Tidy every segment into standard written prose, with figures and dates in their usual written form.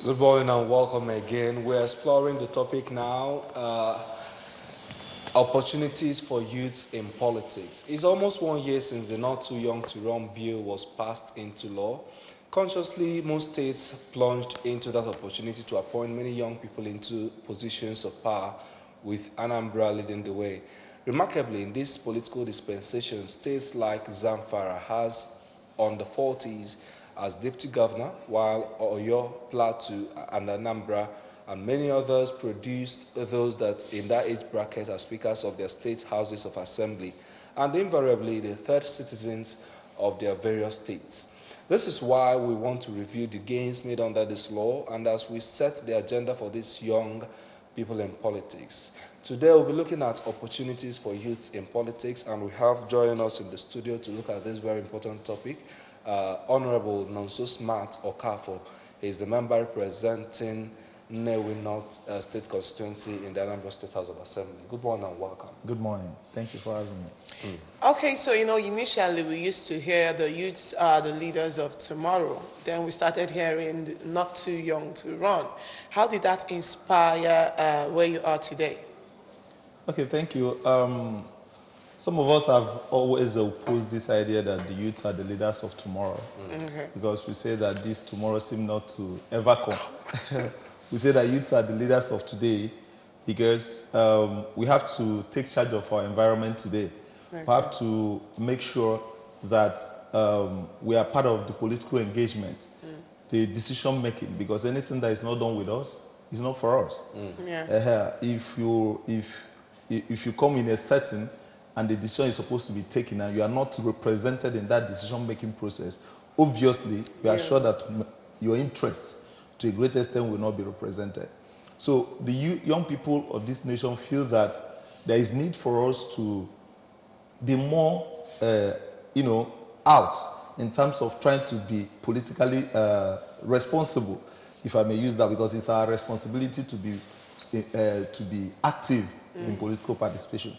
Good morning and welcome again. We're exploring the topic now, opportunities for youths in politics. It's almost 1 year since the Not Too Young to Run bill was passed into law. Consciously, most states plunged into that opportunity to appoint many young people into positions of power, with Anambra leading the way. Remarkably, in this political dispensation, states like Zamfara has on the 40s as deputy governor, while Oyo, Plateau, and Anambra and many others produced those that in that age bracket are speakers of their state houses of assembly, and invariably the third citizens of their various states. This is why we want to review the gains made under this law, and as we set the agenda for these young people in politics. Today we'll be looking at opportunities for youths in politics, and we have joining us in the studio to look at this very important topic, Honorable Nonso Okafor. He is the member representing Nnewi North State Constituency in the Anambra State House of Assembly. Good morning and welcome. Good morning. Thank you for having me. Okay, so initially we used to hear the youths are the leaders of tomorrow. Then we started hearing not too young to run. How did that inspire where you are today? Okay, thank you. Some of us have always opposed this idea that the youths are the leaders of tomorrow, because we say that this tomorrow seems not to ever come. We say that youths are the leaders of today because we have to take charge of our environment today. We have to make sure that we are part of the political engagement, the decision making, because anything that is not done with us is not for us. If you come in a setting and the decision is supposed to be taken and you are not represented in that decision-making process, obviously, we are sure that your interests, to a great extent, will not be represented. So the young people of this nation feel that there is need for us to be more, out in terms of trying to be politically responsible, if I may use that, because it's our responsibility to be active in political participation.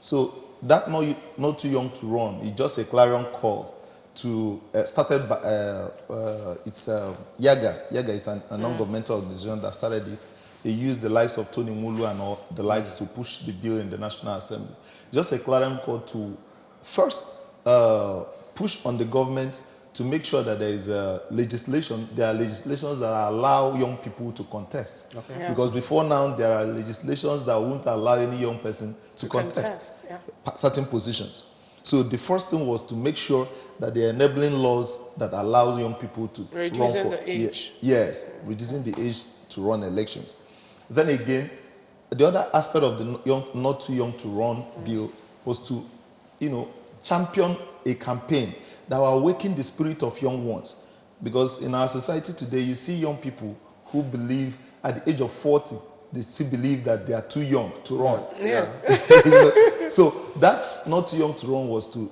So that not too young to run is just a clarion call to started by it's Yaga. Yaga is a non-governmental organization that started it. They used the likes of Tony Mulu and all the likes to push the bill in the National Assembly. Just a clarion call to first push on the government to make sure that there is legislation. There are legislations that allow young people to contest. Because before now, there are legislations that won't allow any young person to contest certain positions. So the first thing was to make sure that there are enabling laws that allow young people to reducing the age. Yes, reducing the age to run elections. Then again, the other aspect of the not too young to run bill was to, champion a campaign that will awaken the spirit of young ones. Because in our society today, you see young people who believe at the age of 40, they still believe that they are too young to run. So that's not too young to run was to,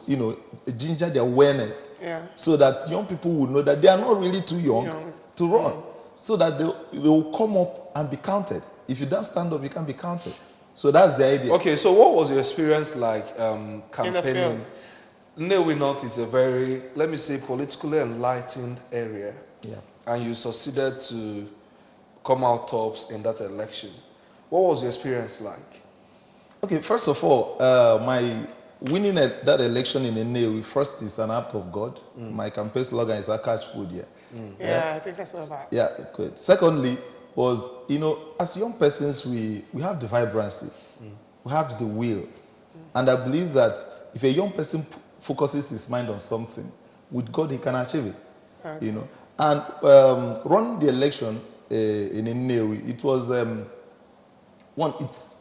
ginger the awareness. So that young people will know that they are not really too young to run. So that they will come up and be counted. If you don't stand up, you can't be counted. So that's the idea. Okay, so what was your experience like campaigning? Nnewi North is a very, let me say, politically enlightened area. And you succeeded to come out tops in that election. What was your experience like? Okay, first of all, my winning that election in Nnewi, first is an act of God. My campaign slogan is "Catch food here." I think I saw that. Yeah, good. Secondly, was as young persons we have the vibrancy, we have the will, and I believe that if a young person focuses his mind on something, with God he can achieve it. And running the election in Nnewi, it was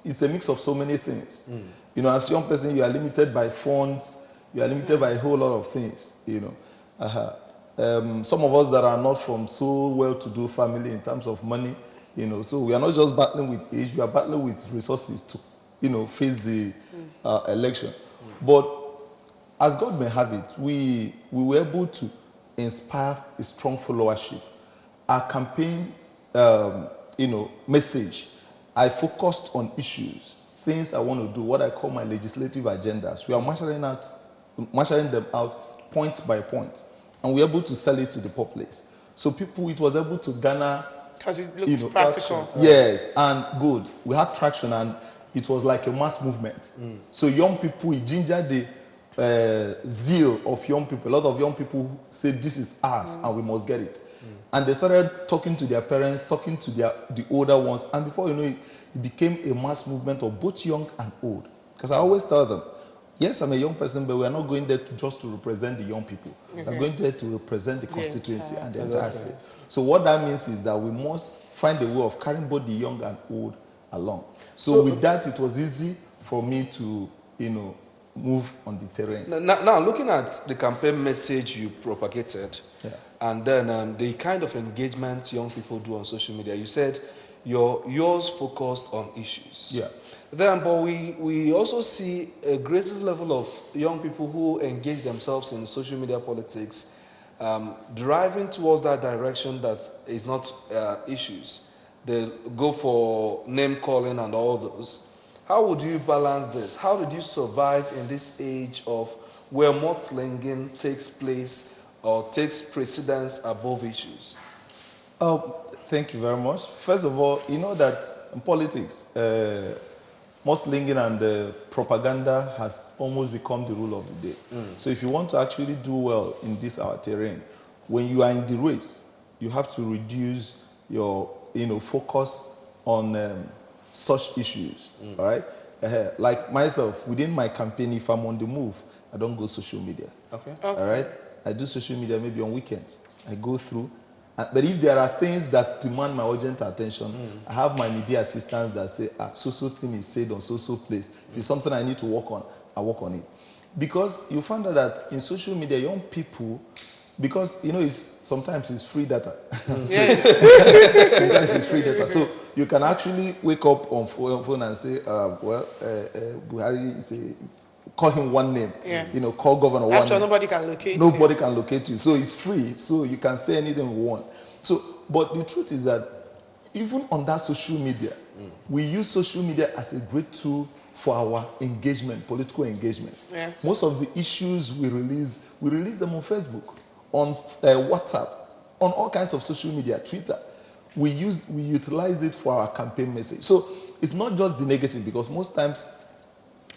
it's a mix of so many things. As a young person, you are limited by funds, you are limited by a whole lot of things. Some of us that are not from so well-to-do family in terms of money, so we are not just battling with age, we are battling with resources to, face the election. But as God may have it, we were able to inspire a strong followership. Our campaign, message, I focused on issues, things I want to do, what I call my legislative agendas. We are marshalling them out point by point, and we're able to sell it to the populace. So it was able to garner Because it looked practical. Yes, and good. We had traction, and it was like a mass movement. So young people, it gingered the zeal of young people. A lot of young people said, this is ours, and we must get it. And they started talking to their parents, talking to the older ones, and before you know it, it became a mass movement of both young and old. Because I always tell them, yes, I'm a young person, but we are not going there just to represent the young people. We are going there to represent the constituency and the entire state. So what that means is that we must find a way of carrying both the young and old along. So with that, it was easy for me to, move on the terrain. Now looking at the campaign message you propagated, and then the kind of engagement young people do on social media, you said yours focused on issues. Yeah. Then, but we also see a greater level of young people who engage themselves in social media politics, driving towards that direction that is not issues. They go for name calling and all those. How would you balance this? How did you survive in this age of where mudslinging takes place or takes precedence above issues? Thank you very much. First of all, you know that in politics, mudslinging and propaganda has almost become the rule of the day. So if you want to actually do well in this our terrain, when you are in the race, you have to reduce your focus on such issues. All right. Like myself, within my campaign, if I'm on the move, I don't go social media. Okay. All right. I do social media maybe on weekends. I go through. But if there are things that demand my urgent attention, I have my media assistants that say, so thing is said on so place. If it's something I need to work on, I work on it. Because you find out that in social media, young people, because sometimes it's free data. Sometimes it's free data. So you can actually wake up on phone and say, Buhari call him one name. Call governor one name. Nobody can locate you. Nobody can locate you. So it's free. So you can say anything you want. So, but the truth is that even on that social media, we use social media as a great tool for our engagement, political engagement. Yeah. Most of the issues we release them on Facebook, on WhatsApp, on all kinds of social media, Twitter. We utilize it for our campaign message. So it's not just the negative, because most times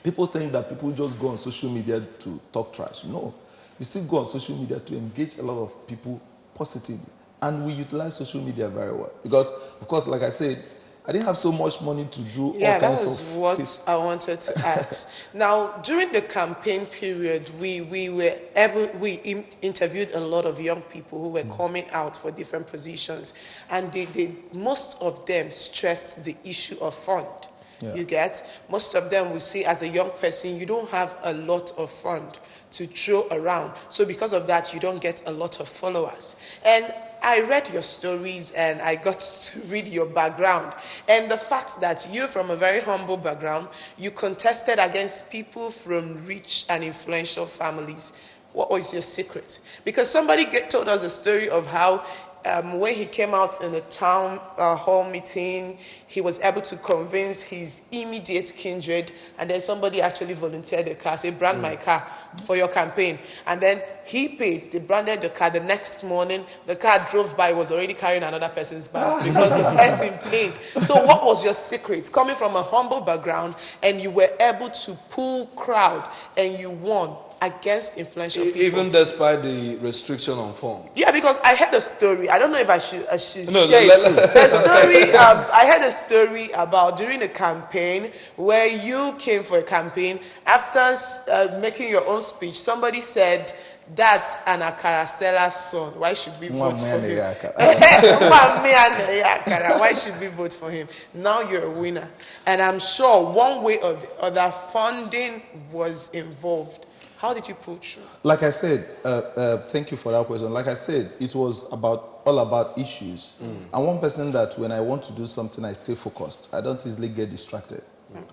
people think that people just go on social media to talk trash. No, you still go on social media to engage a lot of people positively. And we utilize social media very well. Because, of course, like I said, I didn't have so much money to do all kinds of... Yeah, that was what I wanted to ask. Now, during the campaign period, we interviewed a lot of young people who were coming out for different positions, and most of them stressed the issue of fund. Yeah. You get? Most of them will say, as a young person, you don't have a lot of fund to throw around. So because of that, you don't get a lot of followers. And I read your stories and I got to read your background. And the fact that you're from a very humble background, you contested against people from rich and influential families. What was your secret? Because somebody told us a story of how when he came out in a town hall meeting, he was able to convince his immediate kindred, and then somebody actually volunteered the car, say, brand my car for your campaign. And then he paid, they branded the car. The next morning, the car drove by, was already carrying another person's bag because the person paid. So what was your secret? Coming from a humble background, and you were able to pull crowd, and you won against influential people. Even despite the restriction on funds. Yeah, because I heard a story. I don't know if I should share it. The story, I heard a story about during a campaign where you came for a campaign. After making your own speech, somebody said, that's an Akarasella's son. Why should we vote for him? Why should we vote for him? Now you're a winner. And I'm sure one way or the other, funding was involved. How did you pull through? Like I said, thank you for that question. Like I said, it was all about issues. I'm one person that when I want to do something, I stay focused. I don't easily get distracted.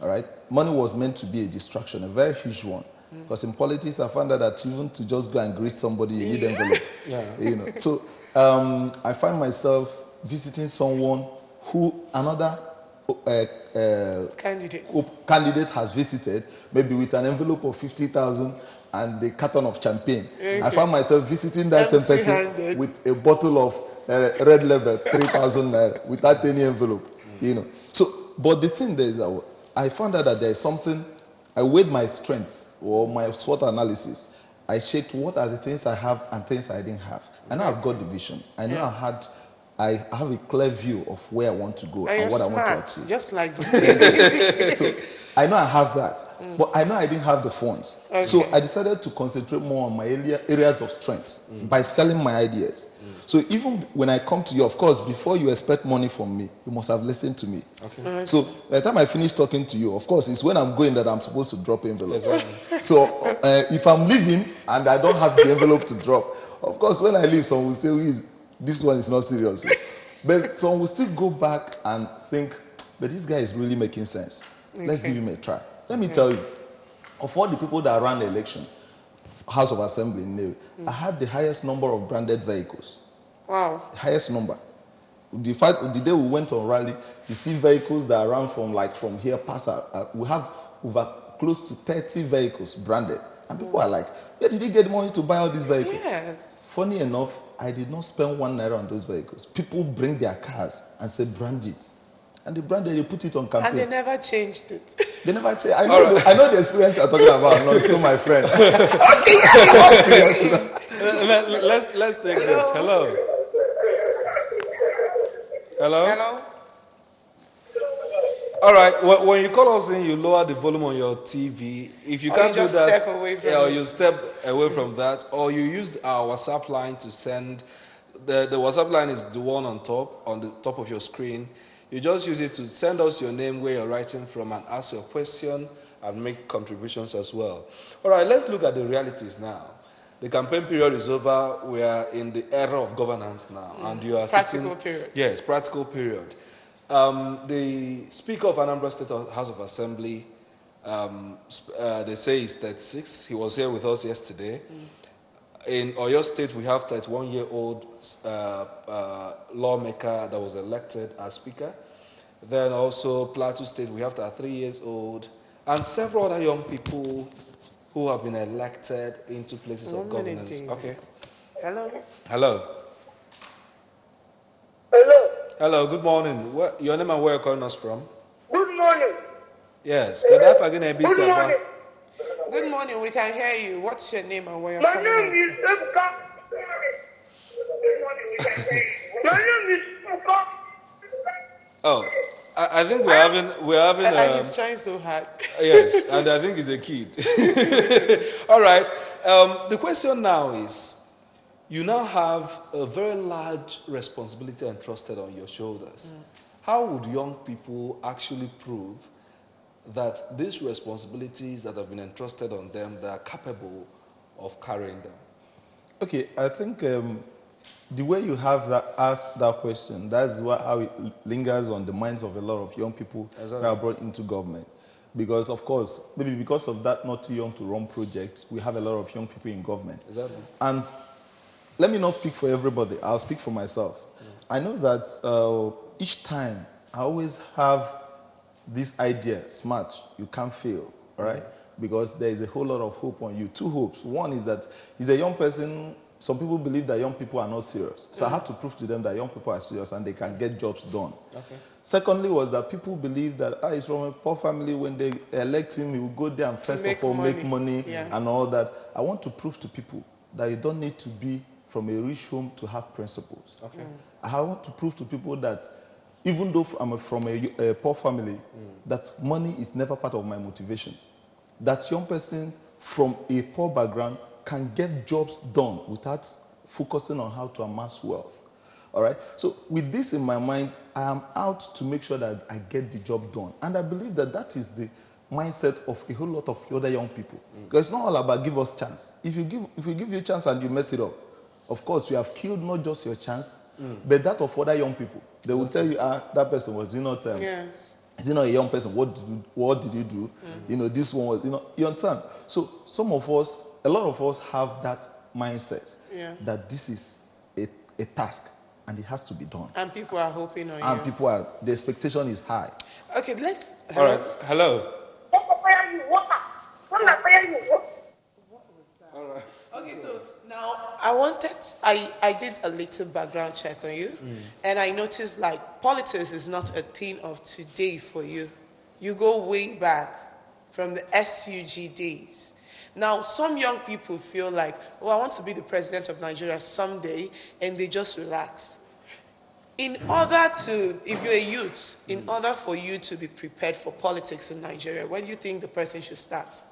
All right? Money was meant to be a distraction, a very huge one. Because in politics, I found out that even to just go and greet somebody, you need envelope. So I find myself visiting someone who another candidate has visited, maybe with an envelope of 50,000 and a carton of champagne. I found myself visiting that same person with a bottle of red label, 3,000 naira, without any envelope, So, but the thing there is that I found out that there is something, I weighed my strengths or my SWOT analysis. I checked what are the things I have and things I didn't have. I know I've got the vision. I know I have a clear view of where I want to go and what I want to achieve. Just like So I know I have that, but I know I didn't have the funds. Okay. So I decided to concentrate more on my areas of strength by selling my ideas. So even when I come to you, of course, before you expect money from me, you must have listened to me. Okay. So by the time I finish talking to you, of course, it's when I'm going that I'm supposed to drop envelope. Exactly. So if I'm leaving and I don't have the envelope to drop, of course, when I leave, someone will say, this one is not serious. But someone will still go back and think, but this guy is really making sense. Let's give him a try. Let me tell you, of all the people that ran the election, House of Assembly in Navy, I had the highest number of branded vehicles. Wow. Highest number. The day we went on rally, you see vehicles that ran from here past. We have over close to 30 vehicles branded. And people are like, where did you get money to buy all these vehicles? Yes. Funny enough, I did not spend 1 naira on those vehicles. People bring their cars and say, brand it. And they brand it, they put it on campaign. And they never changed it. They never changed. I know the experience you're talking about. No, it's still my friend. Let's take this. Hello. Hello? Hello? All right. When you call us in, you lower the volume on your TV. If you can't just do that, step away from or it. you step away from that, or you use our WhatsApp line to send. The WhatsApp line is the one on the top of your screen. You just use it to send us your name, where you're writing from, and ask your question and make contributions as well. All right. Let's look at the realities now. The campaign period is over. We are in the era of governance now, and you are Practical period. Yes, practical period. The Speaker of Anambra State House of Assembly, they say he's 36. He was here with us yesterday. In Oyo State, we have 31-year-old lawmaker that was elected as Speaker. Then also Plateau State, we have 33 years old, and several other young people who have been elected into places of governance. Okay. Hello? Hello. Hello. Hello, good morning. Your name and where you're calling us from? Good morning. Yes. Good afternoon, Good morning. Good morning, we can hear you. What's your name and where you're My calling name us is from? Ebuka. Good morning, we can hear you. My name is Ebuka. Oh, I think we're having. He's trying so hard. Yes, and I think he's a kid. All right. The question now is, you now have a very large responsibility entrusted on your shoulders. How would young people actually prove that these responsibilities that have been entrusted on them, they are capable of carrying them? Okay, I think the way you have asked that question, that's how it lingers on the minds of a lot of young people that are brought into government. Because, of course, maybe because of that not too young to run projects, we have a lot of young people in government. Exactly. And let me not speak for everybody, I'll speak for myself. I know that each time I always have this idea, smart, you can't fail, all right? Because there is a whole lot of hope on you. Two hopes. One is that he's a young person. Some people believe that young people are not serious. So I have to prove to them that young people are serious and they can get jobs done. Okay. Secondly was that people believe that he's from a poor family. When they elect him, he will go there and first of all make money and all that. I want to prove to people that you don't need to be from a rich home to have principles. Okay. I want to prove to people that even though I'm from a poor family, that money is never part of my motivation. That young persons from a poor background can get jobs done without focusing on how to amass wealth. All right? So with this in my mind, I am out to make sure that I get the job done. And I believe that that is the mindset of a whole lot of other young people. Because it's not all about give us chance. If we give you a chance and you mess it up, of course, you have killed not just your chance, but that of other young people. They will tell you, that person was not... Yes. Is a young person? What did you do? This one was, you understand? So a lot of us have that mindset that this is a task and it has to be done. And people are hoping on you. And the expectation is high. Okay, let's... All right, hello. Okay, so now I did a little background check on you, and I noticed like politics is not a thing of today for you. You go way back from the SUG days. Now, some young people feel like, oh, I want to be the president of Nigeria someday, and they just relax. In order to, if you're a youth, in order for you to be prepared for politics in Nigeria, where do you think the person should start?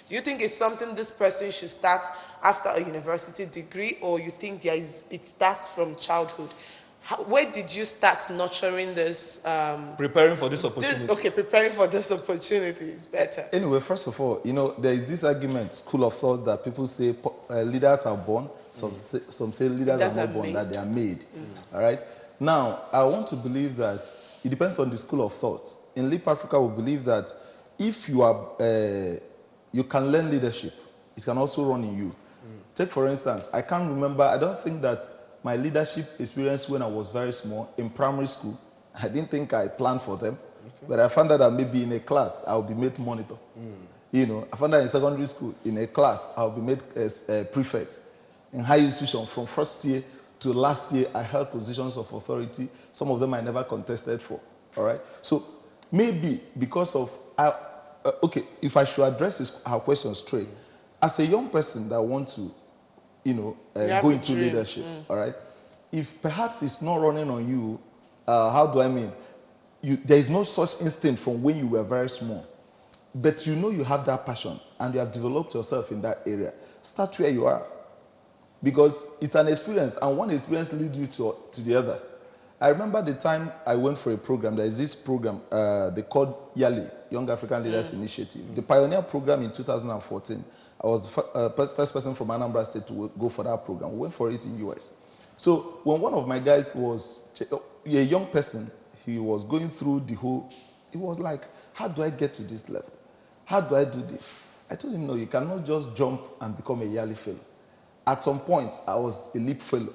Do you think it's something this person should start after a university degree, or you think it starts from childhood? Where did you start nurturing this? Preparing for this opportunity. Preparing for this opportunity is better. Anyway, first of all, there is this argument, school of thought, that people say leaders are born. Some say leaders are not born, that they are made. All right? Now, I want to believe that it depends on the school of thought. In Leap Africa, we believe that if you are, you can learn leadership, it can also run in you. Take, for instance, I can't remember, I don't think that my leadership experience when I was very small in primary school, I didn't think I planned for them, but I found out that maybe in a class, I'll be made monitor. I found out in secondary school, in a class, I'll be made as a prefect. In higher institution, from first year to last year, I held positions of authority. Some of them I never contested for, all right? So maybe because of, if I should address our question straight, as a young person that want to, go into leadership, all right? If perhaps it's not running on you, how do I mean? There is no such instinct from when you were very small, but you have that passion and you have developed yourself in that area. Start where you are, because it's an experience, and one experience leads you to the other. I remember the time I went for a program. There is this program they called YALI, Young African Leaders Initiative. The pioneer program in 2014. I was the first person from Anambra State to go for that program. We went for it in US. So when one of my guys was a young person, he was going through the whole, he was like, how do I get to this level? How do I do this? I told him, no, you cannot just jump and become a YALI fellow. At some point, I was a LEAP fellow.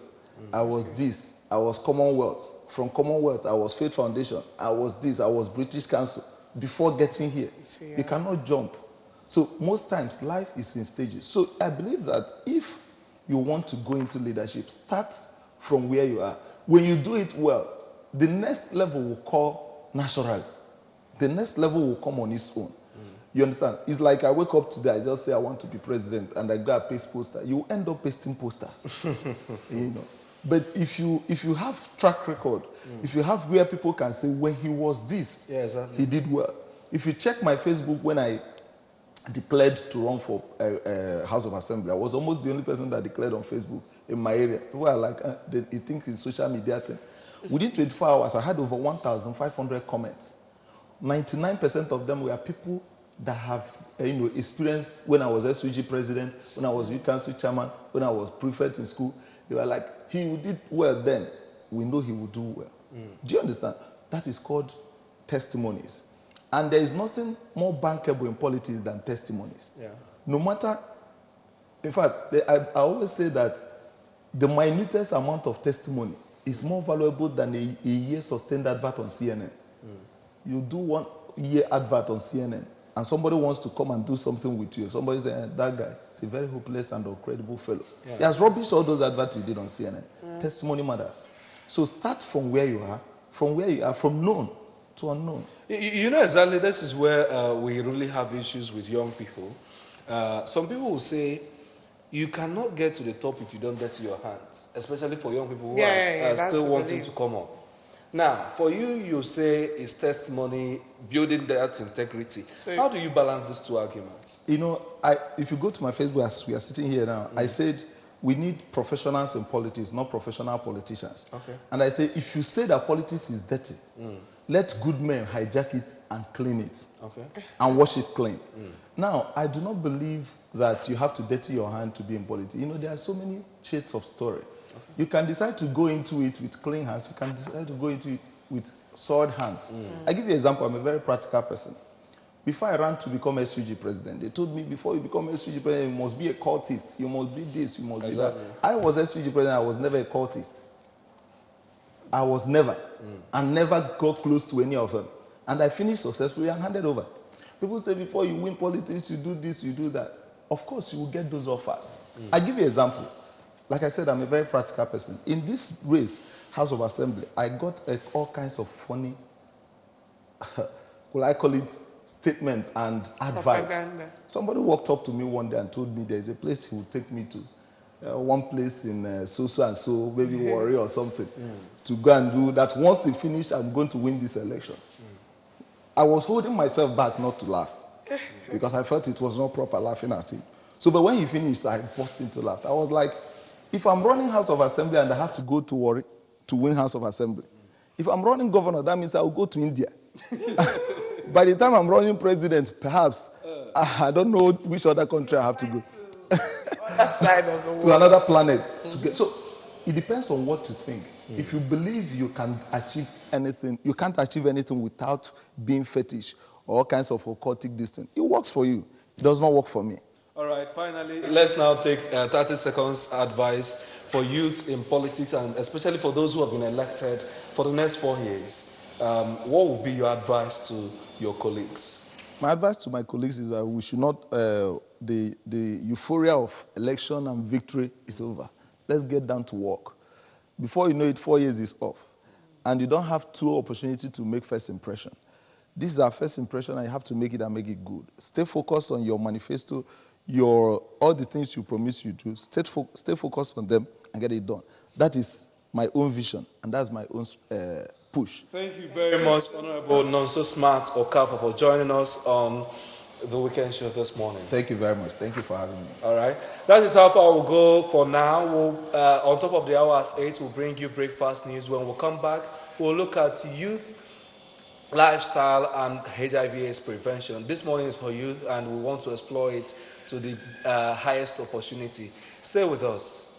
I was this. I was Commonwealth. From Commonwealth, I was Faith Foundation. I was this. I was British Council. Before getting here, you cannot jump. So most times, life is in stages. So I believe that if you want to go into leadership, start from where you are. When you do it well, the next level will come naturally. The next level will come on its own. You understand? It's like I wake up today, I just say I want to be president, and I go and paste posters. You end up pasting posters. But if you have track record, if you have where people can say when he was this, he did well. If you check my Facebook when I declared to run for House of Assembly, I was almost the only person that declared on Facebook in my area. People are like, they think it's social media thing. Within 24 hours, I had over 1,500 comments. 99% of them were people that have experience when I was SUG president, when I was youth council chairman, when I was prefect in school. They were like, he did well then. We know he will do well. Do you understand? That is called testimonies. And there is nothing more bankable in politics than testimonies. No matter, in fact, I always say that the minutest amount of testimony is more valuable than a year sustained advert on CNN. You do 1 year advert on CNN, and somebody wants to come and do something with you. Somebody says, that guy is a very hopeless and incredible fellow. He has rubbish all those adverts you did on CNN. Testimony matters. So start from where you are, from known to unknown. Exactly, this is where we really have issues with young people. Some people will say, you cannot get to the top if you don't get to your hands, especially for young people who are still wanting to come up. Now, for you, you say it's testimony, building that integrity. So how do you balance these two arguments? If you go to my Facebook as we are sitting here now, I said we need professionals in politics, not professional politicians. And I say, if you say that politics is dirty, let good men hijack it and clean it and wash it clean. Now, I do not believe that you have to dirty your hand to be in politics. There are so many shades of story. You can decide to go into it with clean hands. You can decide to go into it with soiled hands. I give you an example. I'm a very practical person. Before I ran to become SUG president, they told me before you become SUG president, you must be a cultist. You must be this, you must be that. I was SUG president, I was never a cultist. I was never. And never got close to any of them. And I finished successfully and handed over. People say before you win politics, you do this, you do that. Of course, you will get those offers. I give you an example. like I said, I'm a very practical person. In this race, House of Assembly, I got all kinds of funny, will I call it, statements and advice. Propaganda. Somebody walked up to me one day and told me there's a place he would take me to. One place in so and so, maybe Warri or something, to go and do that. Once he finished, I'm going to win this election. I was holding myself back not to laugh because I felt it was not proper laughing at him. So, but when he finished, I burst into laughter. I was like, if I'm running House of Assembly and I have to go to Warri to win House of Assembly, if I'm running governor, that means I will go to India. By the time I'm running president, perhaps, I don't know which other country I have to go. Side of the world. To another planet. So it depends on what you think. If you believe you can achieve anything, you can't achieve anything without being fetish or all kinds of occultic distance. It works for you. It does not work for me. All right, finally, let's now take 30 seconds advice for youths in politics and especially for those who have been elected for the next 4 years. What would be your advice to your colleagues? My advice to my colleagues is that we should not, the euphoria of election and victory is over. Let's get down to work. Before you know it, 4 years is off. And you don't have two opportunities to make first impression. This is our first impression and you have to make it and make it good. Stay focused on your manifesto, all the things you promise you do. Stay focused on them and get it done. That is my own vision and that's my own push. Thank you very much, Honorable Nonso Okafor, for joining us on the weekend show this morning. Thank you very much. Thank you for having me. All right. That is how far we'll go for now. On top of the hour at 8, we'll bring you breakfast news. When we'll come back, we'll look at youth lifestyle and HIV/AIDS prevention. This morning is for youth, and we want to explore it to the highest opportunity. Stay with us.